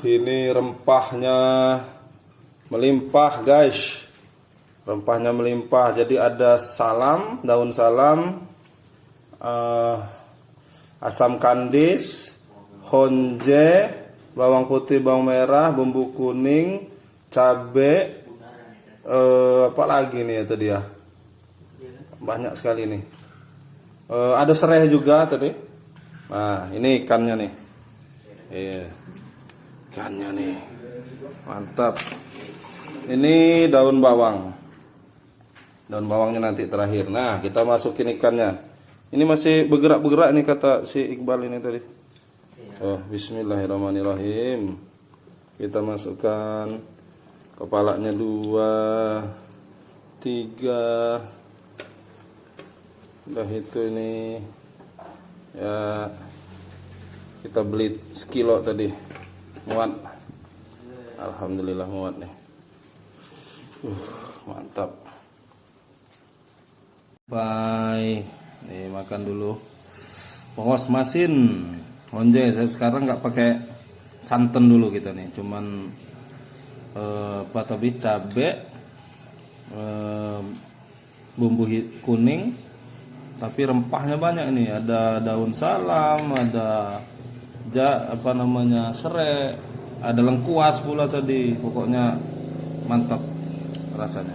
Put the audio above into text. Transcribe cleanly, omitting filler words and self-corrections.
Ini rempahnya melimpah guys. Rempahnya melimpah. Jadi ada salam, daun salam, asam kandis, honje, bawang putih, bawang merah, bumbu kuning, cabe, apa lagi nih ya tadi ya? Banyak sekali nih. Ada serai juga tadi. Nah, ini ikannya nih. Iya. Ikannya nih. Mantap. Ini daun bawang. Daun bawangnya nanti terakhir. Nah, kita masukin ikannya. Ini masih bergerak-bergerak nih kata si Iqbal ini tadi. Oh, bismillahirrahmanirrahim. Kita masukkan kepalanya 2, 3. Udah itu ini ya, kita beli sekilo tadi, muat. Alhamdulillah muat nih. Mantap. Bye. Nih makan dulu. Pongos masin. Honje sekarang nggak pakai santan dulu kita nih, cuman apa tadi, cabe, bumbu kuning, tapi rempahnya banyak nih. Ada daun salam, ada serai, ada lengkuas pula tadi. Pokoknya mantap rasanya.